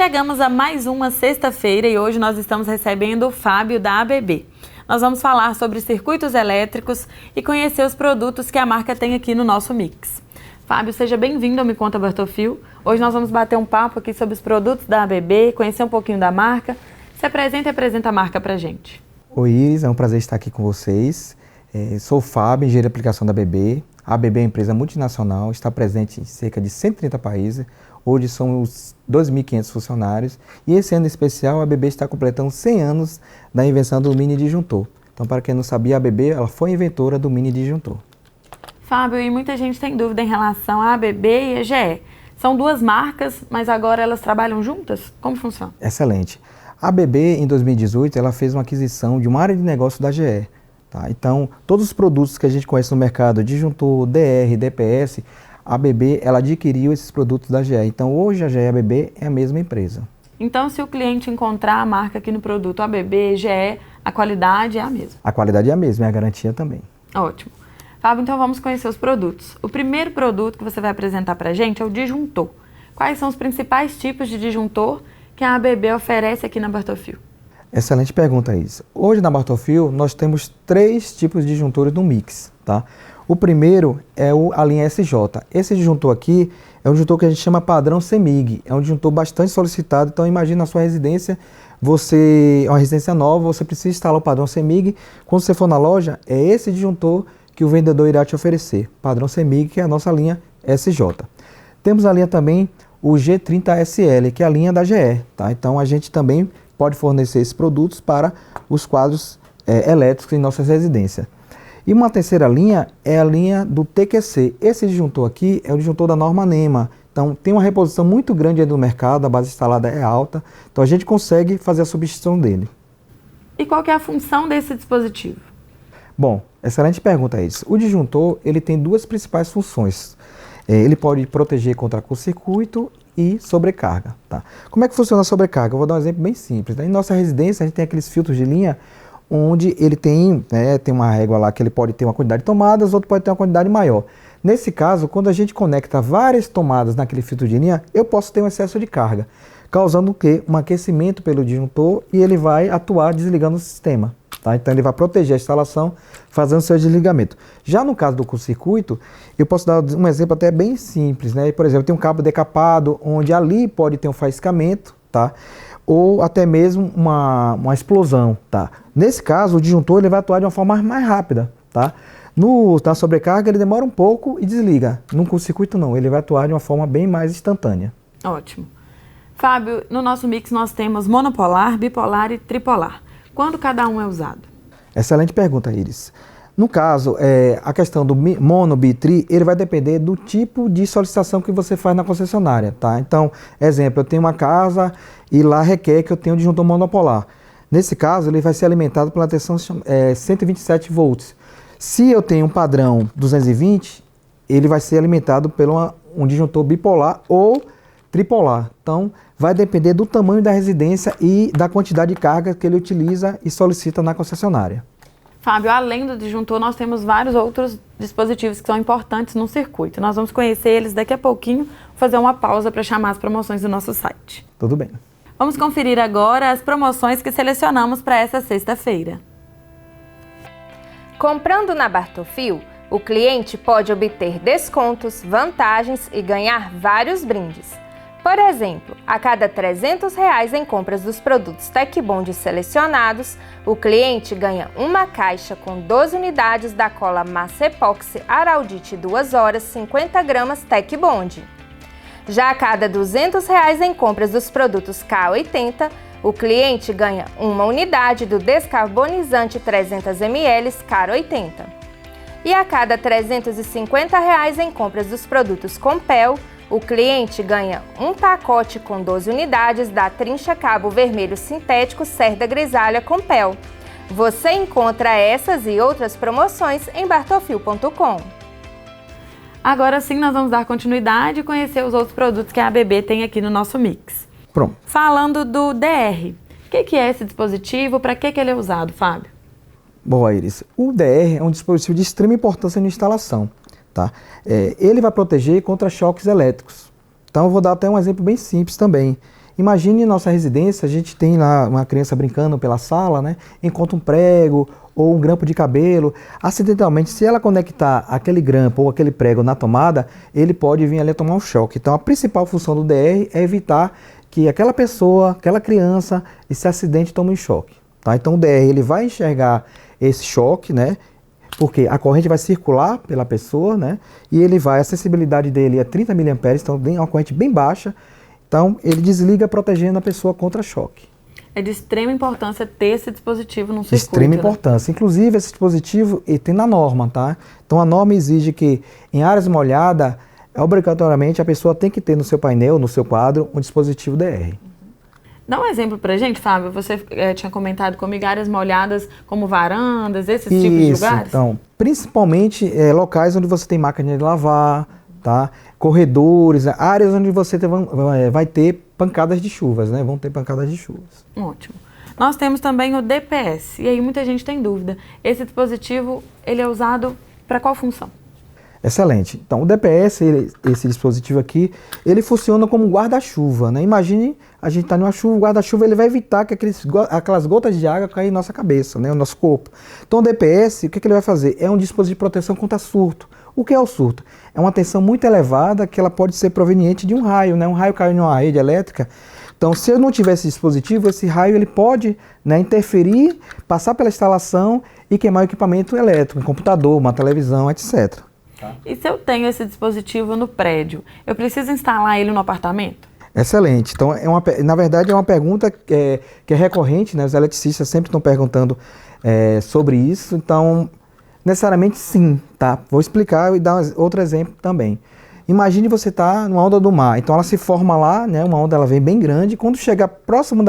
Chegamos a mais uma sexta-feira e hoje nós estamos recebendo o Fábio da ABB. Nós vamos falar sobre circuitos elétricos e conhecer os produtos que a marca tem aqui no nosso mix. Fábio, seja bem-vindo ao Me Conta Bartolfio. Hoje nós vamos bater um papo aqui sobre os produtos da ABB, conhecer um pouquinho da marca. Se apresenta e apresenta a marca pra gente. Oi Iris, é um prazer estar aqui com vocês. Sou o Fábio, engenheiro de aplicação da ABB. A ABB é uma empresa multinacional, está presente em cerca de 130 países. Hoje somos 2.500 funcionários e esse ano em especial a ABB está completando 100 anos da invenção do mini disjuntor. Então, para quem não sabia, a ABB ela foi a inventora do mini disjuntor. Fábio, e muita gente tem dúvida em relação à ABB e a GE. São duas marcas, mas agora elas trabalham juntas? Como funciona? Excelente. A ABB, em 2018, ela fez uma aquisição de uma área de negócio da GE. Tá? Então, todos os produtos que a gente conhece no mercado, disjuntor, DR, DPS, a ABB ela adquiriu esses produtos da GE. Então, hoje a GE e a ABB é a mesma empresa. Então, se o cliente encontrar a marca aqui no produto ABB, GE, a qualidade é a mesma? A qualidade é a mesma, e a garantia também. Ótimo. Fábio, então vamos conhecer os produtos. O primeiro produto que você vai apresentar para a gente é o disjuntor. Quais são os principais tipos de disjuntor que a ABB oferece aqui na Bartolfio? Excelente pergunta, Isa. Hoje na Bartolfio nós temos 3 tipos de disjuntores no mix. Tá? O primeiro é a linha SJ. Esse disjuntor aqui é um disjuntor que a gente chama padrão CEMIG. É um disjuntor bastante solicitado, então imagina a sua residência, é uma residência nova, você precisa instalar o padrão CEMIG. Quando você for na loja, é esse disjuntor que o vendedor irá te oferecer. Padrão CEMIG, que é a nossa linha SJ. Temos a linha também o G30SL, que é a linha da GE. Tá? Então a gente também pode fornecer esses produtos para os quadros elétricos em nossas residências. E uma terceira linha é a linha do TQC. Esse disjuntor aqui é o disjuntor da norma NEMA. Então tem uma reposição muito grande aí no mercado, a base instalada é alta, então a gente consegue fazer a substituição dele. E qual que é a função desse dispositivo? Bom, excelente pergunta isso. O disjuntor ele tem 2 principais funções. Ele pode proteger contra curto-circuito e sobrecarga. Tá? Como é que funciona a sobrecarga? Eu vou dar um exemplo bem simples. Em nossa residência a gente tem aqueles filtros de linha onde ele tem uma régua lá que ele pode ter uma quantidade de tomadas, outro pode ter uma quantidade maior. Nesse caso, quando a gente conecta várias tomadas naquele filtro de linha, eu posso ter um excesso de carga, causando o quê? Um aquecimento pelo disjuntor e ele vai atuar desligando o sistema. Tá? Então ele vai proteger a instalação fazendo seu desligamento. Já no caso do curto-circuito, eu posso dar um exemplo até bem simples. Né? Por exemplo, tem um cabo decapado, onde ali pode ter um faiscamento, tá? Ou até mesmo uma explosão. Tá? Nesse caso, o disjuntor ele vai atuar de uma forma mais rápida. Tá? Na sobrecarga ele demora um pouco e desliga. No curto-circuito não, ele vai atuar de uma forma bem mais instantânea. Ótimo. Fábio, no nosso mix nós temos monopolar, bipolar e tripolar. Quando cada um é usado? Excelente pergunta, Iris. No caso, a questão do mono, bi, tri, ele vai depender do tipo de solicitação que você faz na concessionária, tá? Então, exemplo, eu tenho uma casa e lá requer que eu tenha um disjuntor monopolar. Nesse caso, ele vai ser alimentado pela tensão 127 volts. Se eu tenho um padrão 220, ele vai ser alimentado por um disjuntor bipolar ou tripolar. Então, vai depender do tamanho da residência e da quantidade de carga que ele utiliza e solicita na concessionária. Fábio, além do disjuntor, nós temos vários outros dispositivos que são importantes no circuito. Nós vamos conhecer eles daqui a pouquinho, fazer uma pausa para chamar as promoções do nosso site. Tudo bem. Vamos conferir agora as promoções que selecionamos para essa sexta-feira. Comprando na Bartolfio, o cliente pode obter descontos, vantagens e ganhar vários brindes. Por exemplo, a cada R$300 em compras dos produtos Tecbond selecionados, o cliente ganha uma caixa com 12 unidades da cola massa epóxi Araldite 2 horas 50 gramas Tecbond. Já a cada R$200 em compras dos produtos K80, o cliente ganha uma unidade do descarbonizante 300 ml Car 80. E a cada R$350 em compras dos produtos Compel, o cliente ganha um pacote com 12 unidades da trincha cabo vermelho sintético Cerda Grisalha Compel. Você encontra essas e outras promoções em bartolfio.com. Agora sim nós vamos dar continuidade e conhecer os outros produtos que a ABB tem aqui no nosso mix. Pronto. Falando do DR, o que é esse dispositivo, para que ele é usado, Fábio? Boa, Iris. O DR é um dispositivo de extrema importância na instalação. Tá? Ele vai proteger contra choques elétricos. Então eu vou dar até um exemplo bem simples também. Imagine nossa residência, a gente tem lá uma criança brincando pela sala, né? Encontra um prego ou um grampo de cabelo. Acidentalmente, se ela conectar aquele grampo ou aquele prego na tomada, ele pode vir ali a tomar um choque. Então, a principal função do DR é evitar que aquela pessoa, aquela criança, esse acidente tome um choque. Tá? Então, o DR ele vai enxergar esse choque, né? Porque a corrente vai circular pela pessoa, né? E a sensibilidade dele é 30 mA, então é uma corrente bem baixa. Então, ele desliga protegendo a pessoa contra choque. É de extrema importância ter esse dispositivo no circuito. De extrema né? importância. Inclusive, esse dispositivo ele tem na norma, tá? Então, a norma exige que em áreas molhadas, obrigatoriamente, a pessoa tem que ter no seu painel, no seu quadro, um dispositivo DR. Dá um exemplo pra gente, Fábio. Você tinha comentado comigo áreas molhadas como varandas, esses tipos de lugares? Então, principalmente locais onde você tem máquina de lavar, tá? Corredores, áreas onde você vai ter pancadas de chuvas, né? Vão ter pancadas de chuvas. Ótimo. Nós temos também o DPS, e aí muita gente tem dúvida. Esse dispositivo, ele é usado para qual função? Excelente. Então, o DPS, esse dispositivo aqui, ele funciona como guarda-chuva, né? Imagine, a gente está numa chuva, o guarda-chuva ele vai evitar que aquelas gotas de água caem em nossa cabeça, né? O nosso corpo. Então, o DPS, o que ele vai fazer? É um dispositivo de proteção contra surto. O que é o surto? É uma tensão muito elevada que ela pode ser proveniente de um raio, né? Um raio caiu em uma rede elétrica. Então, se eu não tiver esse dispositivo, esse raio ele pode, né, interferir, passar pela instalação e queimar o equipamento elétrico, um computador, uma televisão, etc. Tá. E se eu tenho esse dispositivo no prédio, eu preciso instalar ele no apartamento? Excelente. Então, na verdade, é uma pergunta que é recorrente, né? Os eletricistas sempre estão perguntando sobre isso. Então, necessariamente sim, tá? Vou explicar e dar outro exemplo também. Imagine você estar numa onda do mar. Então, ela se forma lá, né? Uma onda ela vem bem grande. Quando chega próximo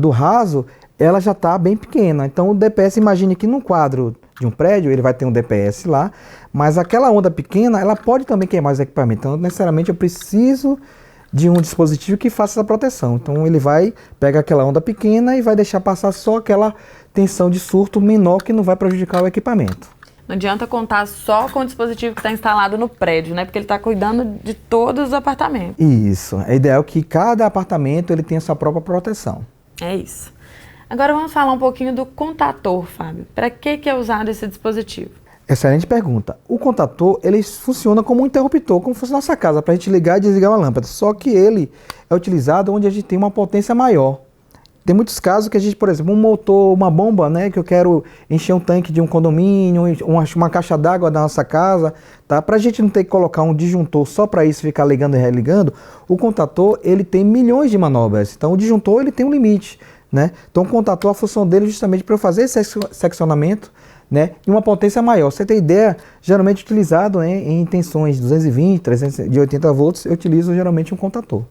do raso, ela já está bem pequena. Então, o DPS, imagine que num quadro de um prédio, ele vai ter um DPS lá, mas aquela onda pequena, ela pode também queimar os equipamentos. Então, necessariamente, eu preciso de um dispositivo que faça essa proteção. Então, ele vai pegar aquela onda pequena e vai deixar passar só aquela tensão de surto menor que não vai prejudicar o equipamento. Não adianta contar só com o dispositivo que está instalado no prédio, né? Porque ele está cuidando de todos os apartamentos. Isso. É ideal que cada apartamento ele tenha a sua própria proteção. É isso. Agora vamos falar um pouquinho do contator, Fábio. Para que é usado esse dispositivo? Excelente pergunta. O contator, ele funciona como um interruptor, como se fosse nossa casa, para a gente ligar e desligar uma lâmpada. Só que ele é utilizado onde a gente tem uma potência maior. Tem muitos casos que a gente, por exemplo, um motor, uma bomba, né, que eu quero encher um tanque de um condomínio, uma caixa d'água da nossa casa, tá? Para a gente não ter que colocar um disjuntor só para isso, ficar ligando e religando, o contator, ele tem milhões de manobras. Então, o disjuntor, ele tem um limite, né? Então, o contator, a função dele é justamente para eu fazer esse seccionamento, né, e uma potência maior. Você tem ideia, geralmente utilizado, né, em tensões 220, 380 volts, eu utilizo geralmente um contator.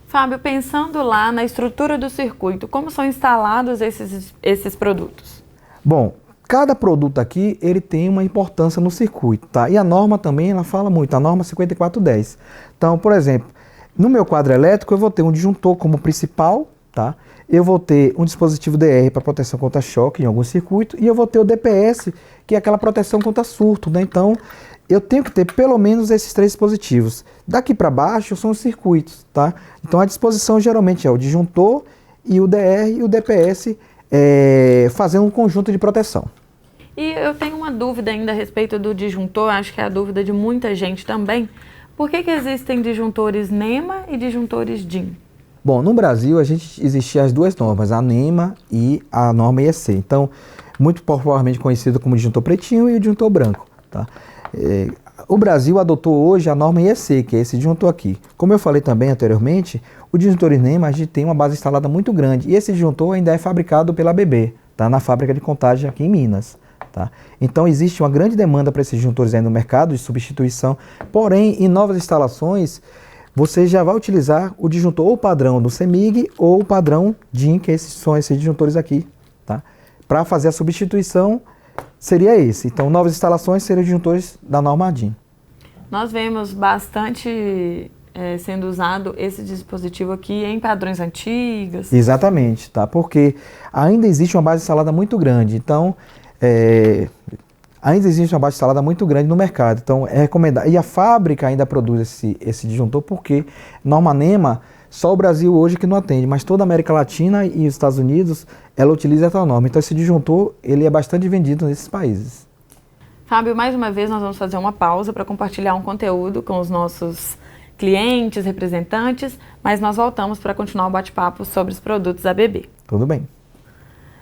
Fábio, pensando lá na estrutura do circuito, como são instalados esses produtos? Bom, cada produto aqui, ele tem uma importância no circuito, tá? E a norma também, ela fala muito, a norma 5410. Então, por exemplo, no meu quadro elétrico, eu vou ter um disjuntor como principal, tá? Eu vou ter um dispositivo DR para proteção contra choque em algum circuito e eu vou ter o DPS, que é aquela proteção contra surto, né? Então, eu tenho que ter pelo menos esses 3 dispositivos. Daqui para baixo são os circuitos, tá? Então, a disposição geralmente é o disjuntor e o DR e o DPS fazendo um conjunto de proteção. E eu tenho uma dúvida ainda a respeito do disjuntor, acho que é a dúvida de muita gente também. Por que existem disjuntores NEMA e disjuntores DIN? Bom, no Brasil existiam as duas normas, a NEMA e a norma IEC. Então, muito popularmente conhecido como disjuntor pretinho e o disjuntor branco, tá? O Brasil adotou hoje a norma IEC, que é esse disjuntor aqui. Como eu falei também anteriormente, o disjuntor NEMA a gente tem uma base instalada muito grande e esse disjuntor ainda é fabricado pela ABB, tá? Na fábrica de Contagem aqui em Minas. Tá? Então existe uma grande demanda para esses disjuntores aí no mercado de substituição, porém em novas instalações você já vai utilizar o disjuntor ou padrão do CEMIG ou o padrão DIN, que são esses disjuntores aqui. Tá? Para fazer a substituição seria esse. Então novas instalações seriam disjuntores da norma DIN. Nós vemos bastante sendo usado esse dispositivo aqui em padrões antigos. Exatamente, tá? Porque ainda existe uma base instalada muito grande. Então ainda existe uma baixa-salada muito grande no mercado. Então, é recomendado. E a fábrica ainda produz esse disjuntor porque Norma NEMA, só o Brasil hoje que não atende, mas toda a América Latina e os Estados Unidos, ela utiliza essa norma. Então, esse disjuntor, ele é bastante vendido nesses países. Fábio, mais uma vez nós vamos fazer uma pausa para compartilhar um conteúdo com os nossos clientes, representantes, mas nós voltamos para continuar o bate-papo sobre os produtos ABB. Tudo bem.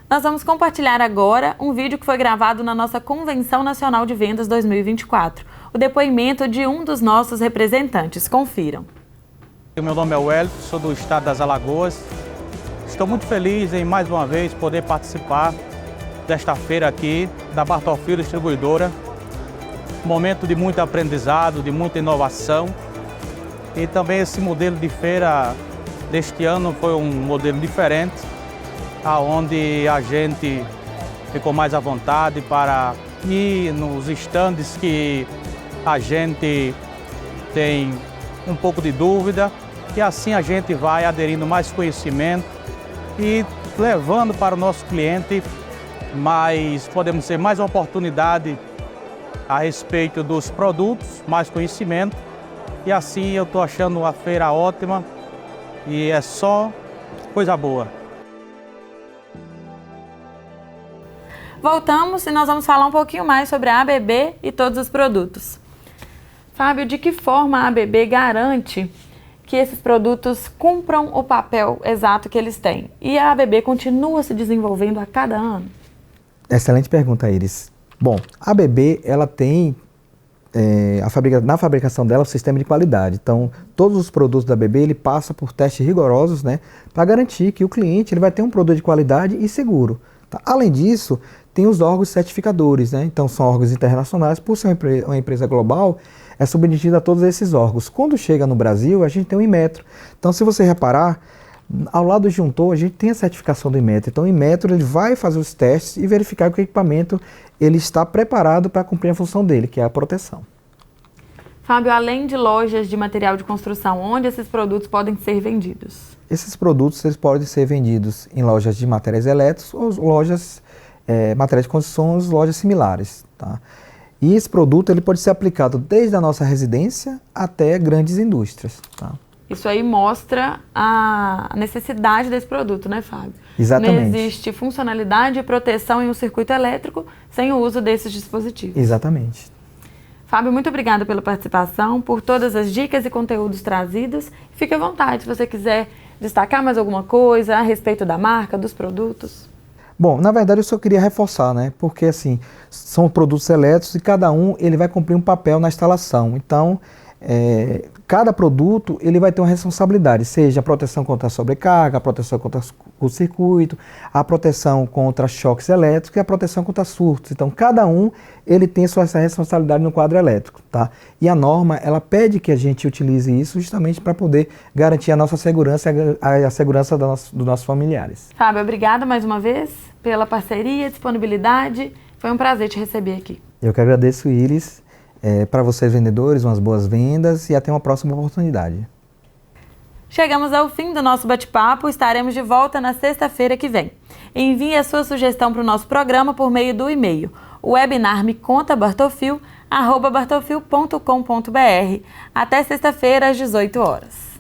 Nós vamos compartilhar agora um vídeo que foi gravado na nossa Convenção Nacional de Vendas 2024. O depoimento de um dos nossos representantes. Confiram. Meu nome é Wellington, sou do estado das Alagoas. Estou muito feliz em mais uma vez poder participar desta feira aqui da Bartolfil Distribuidora. Momento de muito aprendizado, de muita inovação. E também esse modelo de feira deste ano foi um modelo diferente, onde a gente ficou mais à vontade para ir nos estandes que a gente tem um pouco de dúvida, e assim a gente vai aderindo mais conhecimento e levando para o nosso cliente podemos ter mais oportunidade a respeito dos produtos, mais conhecimento, e assim eu estou achando uma feira ótima e é só coisa boa. Voltamos e nós vamos falar um pouquinho mais sobre a ABB e todos os produtos. Fábio, de que forma a ABB garante que esses produtos cumpram o papel exato que eles têm? E a ABB continua se desenvolvendo a cada ano? Excelente pergunta, Iris. Bom, a ABB, ela tem, na fabricação dela, o sistema de qualidade. Então, todos os produtos da ABB, ele passa por testes rigorosos, né, para garantir que o cliente ele vai ter um produto de qualidade e seguro. Tá? Além disso, tem os órgãos certificadores, né? Então são órgãos internacionais, por ser uma empresa global, é submetida a todos esses órgãos. Quando chega no Brasil, a gente tem o Inmetro. Então, se você reparar, ao lado do disjuntor, a gente tem a certificação do Inmetro. Então, o Inmetro ele vai fazer os testes e verificar que o equipamento ele está preparado para cumprir a função dele, que é a proteção. Fábio, além de lojas de material de construção, onde esses produtos podem ser vendidos? Esses produtos eles podem ser vendidos em lojas de materiais elétricos ou lojas materiais de construção, lojas similares. Tá? E esse produto ele pode ser aplicado desde a nossa residência até grandes indústrias. Tá? Isso aí mostra a necessidade desse produto, né, Fábio? Exatamente. Não existe funcionalidade e proteção em um circuito elétrico sem o uso desses dispositivos. Exatamente. Fábio, muito obrigada pela participação, por todas as dicas e conteúdos trazidos. Fique à vontade se você quiser destacar mais alguma coisa a respeito da marca, dos produtos. Bom, na verdade eu só queria reforçar, né? Porque assim, são produtos elétricos e cada um ele vai cumprir um papel na instalação. Então, cada produto ele vai ter uma responsabilidade, seja a proteção contra a sobrecarga, a proteção contra o circuito, a proteção contra choques elétricos e a proteção contra surtos. Então, cada um ele tem essa responsabilidade no quadro elétrico, tá? E a norma, ela pede que a gente utilize isso justamente para poder garantir a nossa segurança e a segurança dos nossos familiares. Fábio, obrigada mais uma vez pela parceria, disponibilidade. Foi um prazer te receber aqui. Eu que agradeço, Iris. Para vocês vendedores, umas boas vendas e até uma próxima oportunidade. Chegamos ao fim do nosso bate-papo, estaremos de volta na sexta-feira que vem. Envie a sua sugestão para o nosso programa por meio do e-mail webinarmecontabartolfil@bartolfil.com.br. Até sexta-feira às 18 horas.